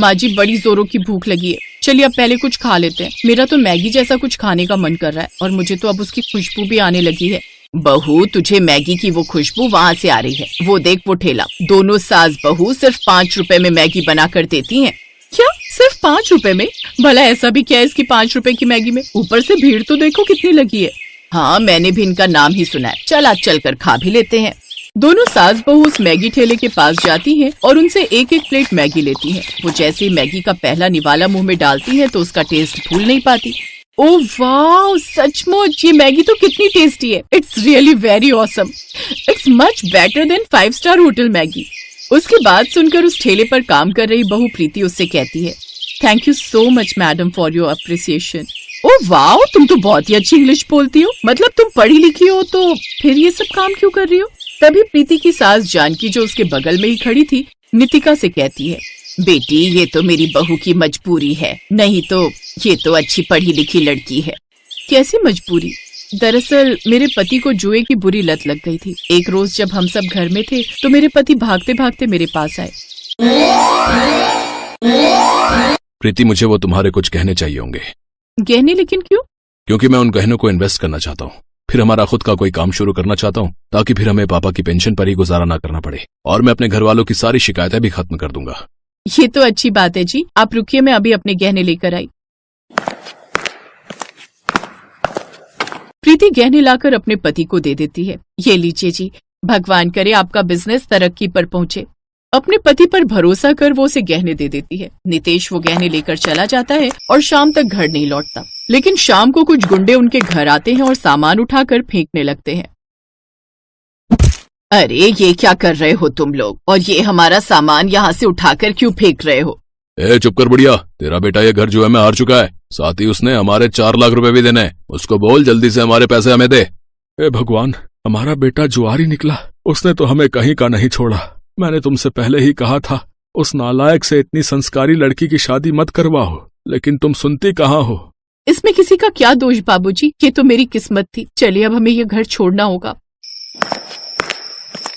अम्मा जी बड़ी जोरों की भूख लगी है, चलिए अब पहले कुछ खा लेते हैं। मेरा तो मैगी जैसा कुछ खाने का मन कर रहा है और मुझे तो अब उसकी खुशबू भी आने लगी है। बहू, तुझे मैगी की वो खुशबू वहाँ से आ रही है, वो देख वो ठेला। दोनों सास बहू सिर्फ 5 रुपए में मैगी बना कर देती हैं। क्या सिर्फ 5 रुपए में? भला ऐसा भी क्या है इसकी 5 रुपए की मैगी में? ऊपर से भीड़ तो देखो कितनी लगी है। हाँ, मैंने भी इनका नाम ही सुना है। चल आज चल कर खा भी लेते हैं। दोनों सास बहू उस मैगी ठेले के पास जाती हैं और उनसे एक एक प्लेट मैगी लेती हैं। वो जैसे ही मैगी का पहला निवाला मुंह में डालती हैं तो उसका टेस्ट भूल नहीं पाती। ओह वाह, सचमुच ये मैगी तो कितनी टेस्टी है। It's really very awesome. It's much better than 5 star hotel Maggi. उसकी बात सुनकर उस ठेले पर काम कर रही बहू प्रीति उससे कहती है, thank you so much madam for your appreciation. Oh वाह, तुम तो बहुत ही अच्छी इंग्लिश बोलती हो। मतलब तुम पढ़ी लिखी हो तो फिर ये सब काम क्यों कर रही हो? तभी प्रीति की सास जानकी जो उसके बगल में ही खड़ी थी नितिका से कहती है, बेटी ये तो मेरी बहू की मजबूरी है, नहीं तो ये तो अच्छी पढ़ी लिखी लड़की है। कैसी मजबूरी? दरअसल मेरे पति को जुए की बुरी लत लग गई थी। एक रोज जब हम सब घर में थे तो मेरे पति भागते भागते मेरे पास आए। प्रीति, मुझे वो तुम्हारे कुछ गहने चाहिए होंगे। गहने? लेकिन क्यों? क्योंकि मैं उन गहनों को इन्वेस्ट करना चाहता हूँ, फिर हमारा खुद का कोई काम शुरू करना चाहता हूँ ताकि फिर हमें पापा की पेंशन पर ही गुजारा ना करना पड़े, और मैं अपने घर वालों की सारी शिकायतें भी खत्म कर दूंगा। ये तो अच्छी बात है जी, आप रुकिए, मैं अभी अपने गहने लेकर आई। प्रीति गहने लाकर अपने पति को दे देती है। ये लीजिए जी, भगवान करे आपका बिजनेस तरक्की पर पहुंचे। अपने पति पर भरोसा कर वो उसे गहने दे देती है। नितेश वो गहने लेकर चला जाता है और शाम तक घर नहीं लौटता। लेकिन शाम को कुछ गुंडे उनके घर आते हैं और सामान उठाकर फेंकने लगते हैं। अरे ये क्या कर रहे हो तुम लोग, और ये हमारा सामान यहाँ से उठाकर क्यों फेंक रहे हो? चुप कर बुढ़िया, तेरा बेटा ये घर जुए में हार चुका है, साथ ही उसने हमारे 4 लाख रुपए भी देने हैं। उसको बोल जल्दी से हमारे पैसे हमें दे। भगवान, हमारा बेटा जुआरी निकला, उसने तो हमें कहीं का नहीं छोड़ा। मैंने तुमसे पहले ही कहा था उस नालायक से इतनी संस्कारी लड़की की शादी मत करवाओ, लेकिन तुम सुनती कहाँ हो। इसमें किसी का क्या दोष बाबूजी, ये तो मेरी किस्मत थी। चलिए अब हमें ये घर छोड़ना होगा।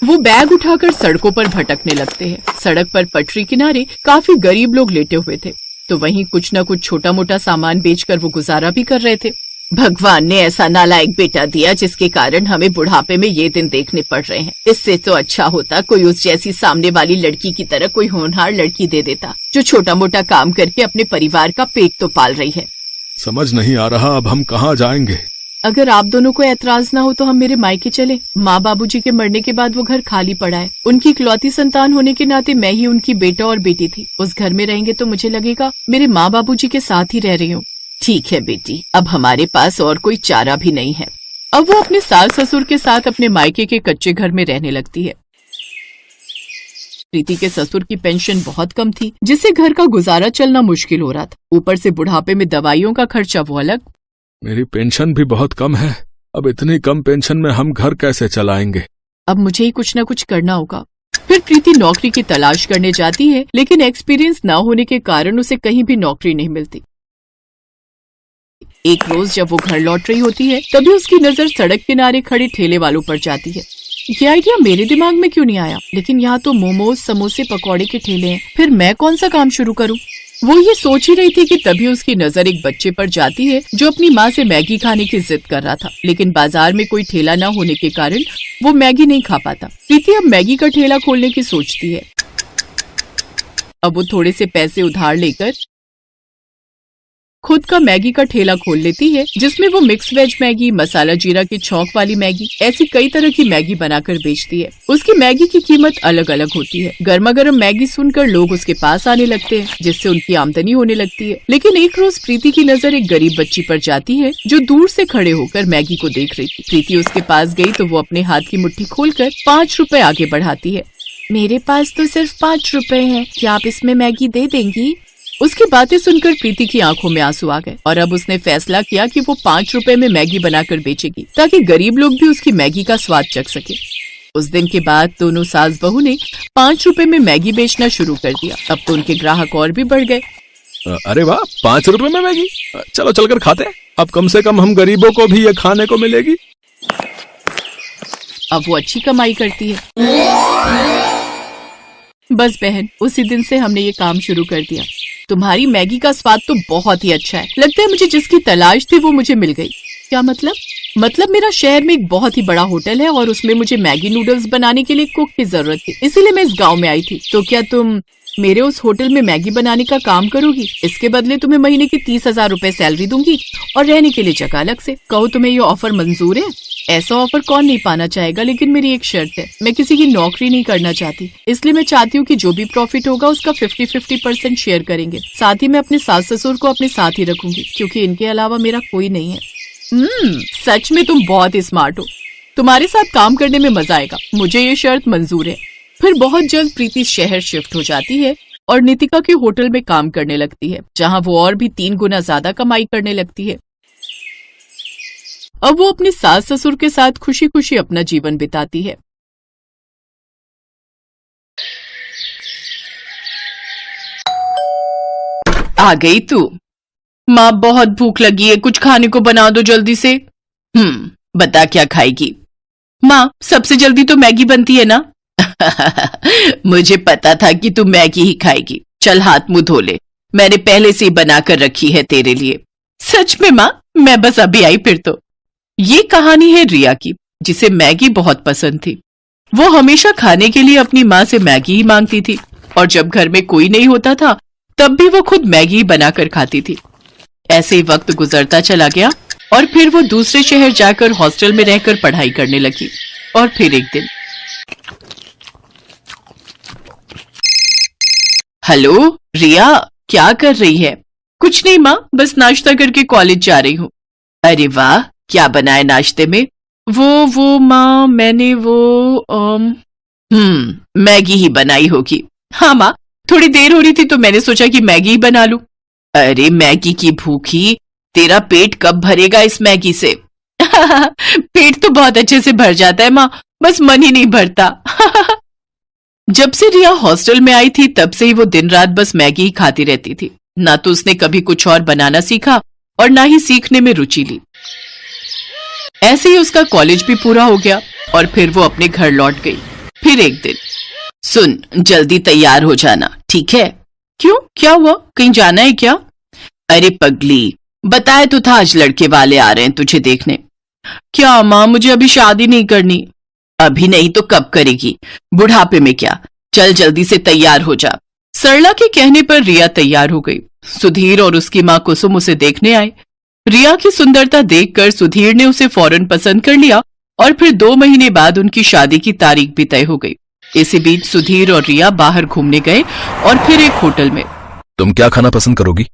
वो बैग उठाकर सड़कों पर भटकने लगते हैं। सड़क पर पटरी किनारे काफी गरीब लोग लेटे हुए थे, तो वहीं कुछ न कुछ छोटा मोटा सामान बेचकर वो गुजारा भी कर रहे थे। भगवान ने ऐसा नालायक बेटा दिया जिसके कारण हमें बुढ़ापे में ये दिन देखने पड़ रहे हैं। इससे तो अच्छा होता कोई उस जैसी सामने वाली लड़की की तरह कोई होनहार लड़की दे देता, जो छोटा मोटा काम करके अपने परिवार का पेट तो पाल रही है। समझ नहीं आ रहा अब हम कहाँ जाएंगे। अगर आप दोनों को ऐतराज ना हो तो हम मेरे मायके चले। माँ बाबूजी के मरने के बाद वो घर खाली पड़ा है। उनकी इकलौती संतान होने के नाते मैं ही उनकी बेटा और बेटी थी। उस घर में रहेंगे तो मुझे लगेगा मेरे माँ बाबूजी के साथ ही रह रही हूँ। ठीक है बेटी, अब हमारे पास और कोई चारा भी नहीं है। अब वो अपने सास ससुर के साथ अपने मायके के कच्चे घर में रहने लगती है। प्रीति के ससुर की पेंशन बहुत कम थी, जिससे घर का गुजारा चलना मुश्किल हो रहा था। ऊपर से बुढ़ापे में दवाइयों का खर्चा वो अलग। मेरी पेंशन भी बहुत कम है, अब इतनी कम पेंशन में हम घर कैसे चलाएंगे? अब मुझे ही कुछ न कुछ करना होगा। फिर प्रीति नौकरी की तलाश करने जाती है, लेकिन एक्सपीरियंस न होने के कारण उसे कहीं भी नौकरी नहीं मिलती। एक रोज जब वो घर लौट रही होती है, तभी उसकी नजर सड़क किनारे खड़े ठेले वालों पर जाती है। ये आइडिया मेरे दिमाग में क्यों नहीं आया? लेकिन यहाँ तो मोमोज, समोसे, पकौड़े के ठेले हैं, फिर मैं कौन सा काम शुरू करूँ? वो ये सोच ही रही थी कि तभी उसकी नजर एक बच्चे पर जाती है जो अपनी माँ से मैगी खाने की जिद कर रहा था, लेकिन बाजार में कोई ठेला न होने के कारण वो मैगी नहीं खा पाता। प्रीति अब मैगी का ठेला खोलने की सोचती है। अब वो थोड़े से पैसे उधार लेकर खुद का मैगी का ठेला खोल लेती है, जिसमें वो मिक्स वेज मैगी, मसाला जीरा की छौंक वाली मैगी, ऐसी कई तरह की मैगी बनाकर बेचती है। उसकी मैगी की कीमत अलग अलग होती है। गर्मा गर्म मैगी सुनकर लोग उसके पास आने लगते हैं, जिससे उनकी आमदनी होने लगती है। लेकिन एक रोज प्रीति की नजर एक गरीब बच्ची पर जाती है जो दूर से खड़े होकर मैगी को देख रही थी। प्रीति उसके पास गई तो वो अपने हाथ की मुट्ठी खोलकर 5 रुपए आगे बढ़ाती है। मेरे पास तो सिर्फ 5 रुपए हैं, क्या आप इसमें मैगी दे देंगी? उसकी बातें सुनकर प्रीति की आंखों में आंसू आ गए और अब उसने फैसला किया कि वो 5 रुपए में मैगी बनाकर बेचेगी, ताकि गरीब लोग भी उसकी मैगी का स्वाद चख सके। उस दिन के बाद दोनों सास बहू ने 5 रुपए में मैगी बेचना शुरू कर दिया। अब तो उनके ग्राहक और भी बढ़ गए। अरे वाह, 5 रुपए में मैगी, चलो चलकर खाते हैं। अब कम से कम हम गरीबों को भी ये खाने को मिलेगी। अब वो अच्छी कमाई करती है। बस बहन, उसी दिन से हमने ये काम शुरू कर दिया। तुम्हारी मैगी का स्वाद तो बहुत ही अच्छा है। लगता है मुझे जिसकी तलाश थी वो मुझे मिल गई। क्या मतलब? मतलब मेरा शहर में एक बहुत ही बड़ा होटल है और उसमें मुझे मैगी नूडल्स बनाने के लिए कुक की जरूरत थी, इसीलिए मैं इस गांव में आई थी। तो क्या तुम मेरे उस होटल में मैगी बनाने का काम करोगी? इसके बदले तुम्हें महीने की 30,000 रुपए सैलरी दूंगी और रहने के लिए जगह अलग से। कहो तुम्हें ये ऑफर मंजूर है? ऐसा ऑफर कौन नहीं पाना चाहेगा, लेकिन मेरी एक शर्त है, मैं किसी की नौकरी नहीं करना चाहती। इसलिए मैं चाहती हूँ कि जो भी प्रॉफिट होगा उसका 50-50% शेयर करेंगे। साथ ही मैं अपने सास ससुर को अपने साथ ही रखूंगी, क्योंकि इनके अलावा मेरा कोई नहीं है। सच में तुम बहुत ही स्मार्ट हो। तुम्हारे साथ काम करने में मजा आएगा। मुझे ये शर्त मंजूर है। फिर बहुत जल्द प्रीति शहर शिफ्ट हो जाती है और नितिका के होटल में काम करने लगती है, जहां वो और भी 3 गुना ज्यादा कमाई करने लगती है। अब वो अपने सास ससुर के साथ खुशी खुशी अपना जीवन बिताती है। आ गई तू? माँ बहुत भूख लगी है, कुछ खाने को बना दो जल्दी से। बता क्या खाएगी? माँ सबसे जल्दी तो मैगी बनती है ना। मुझे पता था कि तू मैगी ही खाएगी। चल हाथ मुंह धो ले, मैंने पहले से ही बना कर रखी है तेरे लिए। सच में माँ? मैं बस अभी आई फिर तो। ये कहानी है रिया की, जिसे मैगी बहुत पसंद थी। वो हमेशा खाने के लिए अपनी माँ से मैगी ही मांगती थी और जब घर में कोई नहीं होता था तब भी वो खुद मैगी बनाकर खाती थी। ऐसे ही वक्त गुजरता चला गया और फिर वो दूसरे शहर जाकर हॉस्टल में रहकर पढ़ाई करने लगी। और फिर एक दिन, हेलो रिया, क्या कर रही है? कुछ नहीं माँ, बस नाश्ता करके कॉलेज जा रही हूँ। अरे वाह, क्या बनाए नाश्ते में? वो माँ, मैंने मैगी ही बनाई होगी। हाँ माँ, थोड़ी देर हो रही थी तो मैंने सोचा कि मैगी ही बना लूं। अरे मैगी की भूखी, तेरा पेट कब भरेगा इस मैगी से? पेट तो बहुत अच्छे से भर जाता है माँ, बस मन ही नहीं भरता। जब से रिया हॉस्टल में आई थी तब से ही वो दिन रात बस मैगी ही खाती रहती थी। ना तो उसने कभी कुछ और बनाना सीखा और ना ही सीखने में रुचि ली। ऐसे ही उसका कॉलेज भी पूरा हो गया और फिर वो अपने घर लौट गई। फिर एक दिन, सुन जल्दी तैयार हो जाना, ठीक है? क्यों, क्या हुआ? कहीं जाना है क्या? अरे पगली, बताया तो था आज लड़के वाले आ रहे हैं तुझे देखने। क्या माँ, मुझे अभी शादी नहीं करनी। अभी नहीं तो कब करेगी? बुढ़ापे में क्या? चल जल्दी से तैयार हो जा। सरला के कहने पर रिया तैयार हो गई। सुधीर और उसकी माँ कुसुम उसे देखने आए। रिया की सुंदरता देखकर सुधीर ने उसे फौरन पसंद कर लिया और फिर 2 महीने बाद उनकी शादी की तारीख भी तय हो गई। इसी बीच सुधीर और रिया बाहर घूमने गए और फिर एक होटल में। तुम क्या खाना पसंद करोगी?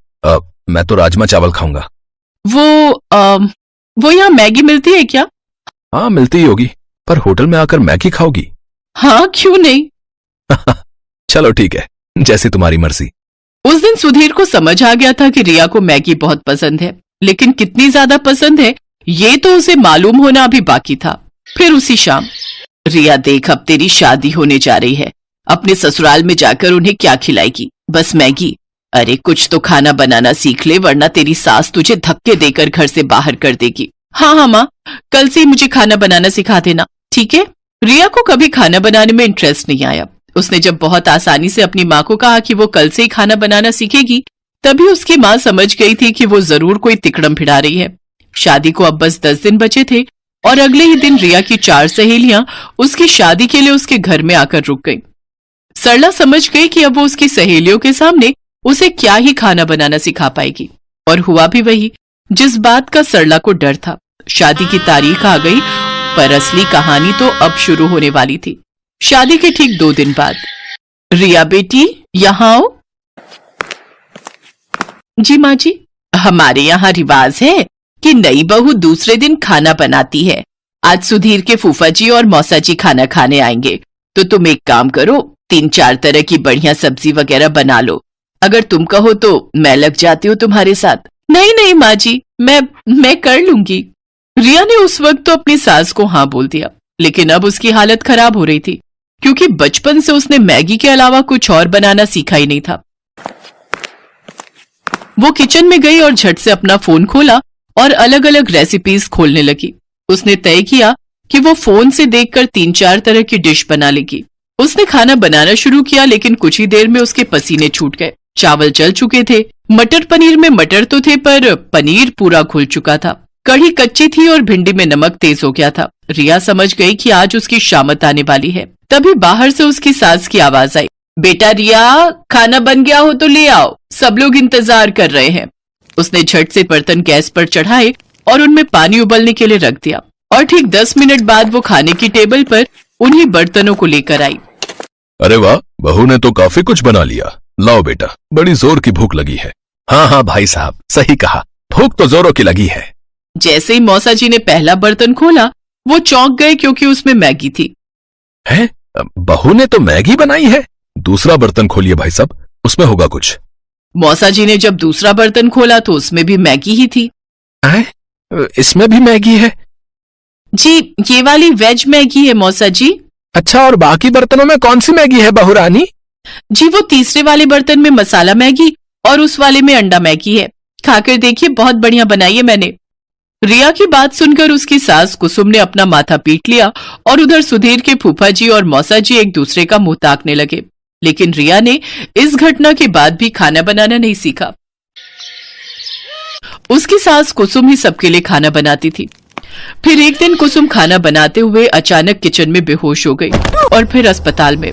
मैं तो राजमा चावल खाऊंगा। वो यहाँ मैगी मिलती है क्या? हाँ मिलती ही होगी, पर होटल में आकर मैगी खाओगी? हाँ, क्यों नहीं। चलो ठीक है, जैसी तुम्हारी मर्जी। उस दिन सुधीर को समझ आ गया था कि रिया को मैगी बहुत पसंद है, लेकिन कितनी ज्यादा पसंद है ये तो उसे मालूम होना अभी बाकी था। फिर उसी शाम, रिया देख अब तेरी शादी होने जा रही है, अपने ससुराल में जाकर उन्हें क्या खिलाएगी? बस मैगी? अरे कुछ तो खाना बनाना सीख ले, वरना तेरी सास तुझे धक्के देकर घर से बाहर कर देगी। हाँ माँ, कल से मुझे खाना बनाना सिखा देना, ठीक है? रिया को कभी खाना बनाने में इंटरेस्ट नहीं आया। उसने जब बहुत आसानी से अपनी माँ को कहा कि वो कल से ही खाना बनाना सीखेगी, तभी उसकी माँ समझ गई थी कि वो जरूर कोई तिकड़म भिड़ा रही है। शादी को अब बस 10 दिन बचे थे और अगले ही दिन रिया की 4 सहेलियां उसकी शादी के लिए उसके घर में आकर रुक गईं। सरला समझ गई कि अब वो उसकी सहेलियों के सामने उसे क्या ही खाना बनाना सिखा पाएगी, और हुआ भी वही जिस बात का सरला को डर था। शादी की तारीख आ गई, पर असली कहानी तो अब शुरू होने वाली थी। शादी के ठीक 2 दिन बाद, रिया बेटी यहाँ आओ। जी माँ जी। हमारे यहाँ रिवाज है कि नई बहू दूसरे दिन खाना बनाती है। आज सुधीर के फूफा जी और मौसा जी खाना खाने आएंगे, तो तुम एक काम करो, 3-4 तरह की बढ़िया सब्जी वगैरह बना लो। अगर तुम कहो तो मैं लग जाती हूँ तुम्हारे साथ। नहीं नहीं माँ जी, मैं कर लूंगी। रिया ने उस वक्त तो अपनी सास को हाँ बोल दिया, लेकिन अब उसकी हालत खराब हो रही थी, क्योंकि बचपन से उसने मैगी के अलावा कुछ और बनाना सीखा ही नहीं था। वो किचन में गई और झट से अपना फोन खोला और अलग अलग रेसिपीज खोलने लगी। उसने तय किया कि वो फोन से देखकर 3-4 तरह की डिश बना लेगी उसने खाना बनाना शुरू किया, लेकिन कुछ ही देर में उसके पसीने छूट गए। चावल जल चुके थे, मटर पनीर में मटर तो थे पर पनीर पूरा घुल चुका था। कढ़ी कच्ची थी और भिंडी में नमक तेज हो गया था। रिया समझ गई कि आज उसकी शामत आने वाली है। तभी बाहर से उसकी सास की आवाज आई, बेटा रिया, खाना बन गया हो तो ले आओ, सब लोग इंतजार कर रहे हैं। उसने झट से बर्तन गैस पर चढ़ाए और उनमें पानी उबलने के लिए रख दिया और ठीक 10 मिनट बाद वो खाने की टेबल पर उन्हीं बर्तनों को लेकर आई। अरे वाह, बहू ने तो काफी कुछ बना लिया। लाओ बेटा, बड़ी जोर की भूख लगी है। हाँ हाँ भाई साहब, सही कहा, भूख तो जोरों की लगी है। जैसे ही मौसा जी ने पहला बर्तन खोला, वो चौंक गए क्योंकि उसमें मैगी थी। है, बहू ने तो मैगी बनाई है? दूसरा बर्तन खोलिए भाई साहब, उसमें होगा कुछ। मौसा जी ने जब दूसरा बर्तन खोला तो उसमें भी मैगी ही थी। इसमें भी मैगी है? जी, ये वाली वेज मैगी है मौसा जी। अच्छा, और बाकी बर्तनों में कौन सी मैगी है बहू रानी? जी, वो तीसरे वाले बर्तन में मसाला मैगी और उस वाले में अंडा मैगी है। खाकर देखिए, बहुत बढ़िया बनाई है मैंने। रिया की बात सुनकर उसकी सास कुसुम ने अपना माथा पीट लिया और उधर सुधीर के फूफा जी और मौसा जी एक दूसरे का मुंह ताकने लगे। लेकिन रिया ने इस घटना के बाद भी खाना बनाना नहीं सीखा। उसकी सास कुसुम ही सबके लिए खाना बनाती थी। फिर एक दिन कुसुम खाना बनाते हुए अचानक किचन में बेहोश हो गई और फिर अस्पताल में।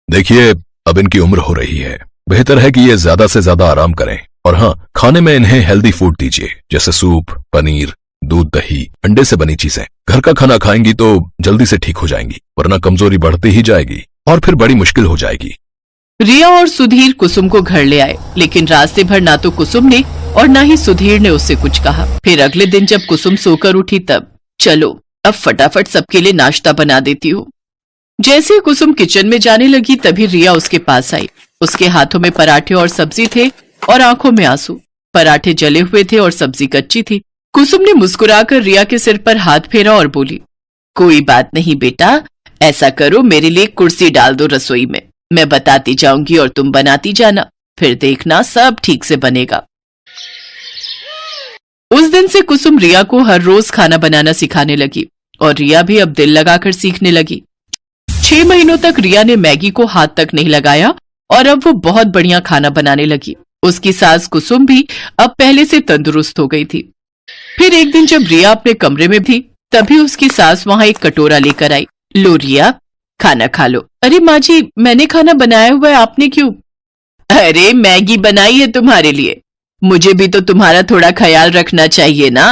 देखिए, अब इनकी उम्र हो रही है, बेहतर है कि ये ज्यादा से ज्यादा आराम करें। और हाँ, खाने में इन्हें हेल्दी फूड दीजिए, जैसे सूप, पनीर, दूध, दही, अंडे से बनी चीजें। घर का खाना खाएंगी तो जल्दी से ठीक हो जाएंगी, वरना कमजोरी बढ़ती ही जाएगी और फिर बड़ी मुश्किल हो जाएगी। रिया और सुधीर कुसुम को घर ले आए, लेकिन रास्ते भर ना तो कुसुम ने और ना ही सुधीर ने उससे कुछ कहा। फिर अगले दिन जब कुसुम सोकर उठी तब, चलो अब फटाफट सबके लिए नाश्ता बना देती हूँ। जैसे ही कुसुम किचन में जाने लगी तभी रिया उसके पास आई। उसके हाथों में पराठे और सब्जी थे और आंखों में आंसू। पराठे जले हुए थे और सब्जी कच्ची थी। कुसुम ने मुस्कुराकर रिया के सिर पर हाथ फेरा और बोली, कोई बात नहीं बेटा, ऐसा करो, मेरे लिए कुर्सी डाल दो रसोई में, मैं बताती जाऊंगी और तुम बनाती जाना, फिर देखना सब ठीक से बनेगा। उस दिन से कुसुम रिया को हर रोज खाना बनाना सिखाने लगी और रिया भी अब दिल लगाकर सीखने लगी। 6 महीनों तक रिया ने मैगी को हाथ तक नहीं लगाया और अब वो बहुत बढ़िया खाना बनाने लगी। उसकी सास कुसुम भी अब पहले से तंदुरुस्त हो गई थी। फिर एक दिन जब रिया अपने कमरे में थी तभी उसकी सास वहां एक कटोरा लेकर आई। लो रिया, खाना खा लो। अरे माँ जी, मैंने खाना बनाया हुआ है, आपने क्यों? अरे मैगी बनाई है तुम्हारे लिए, मुझे भी तो तुम्हारा थोड़ा ख्याल रखना चाहिए ना।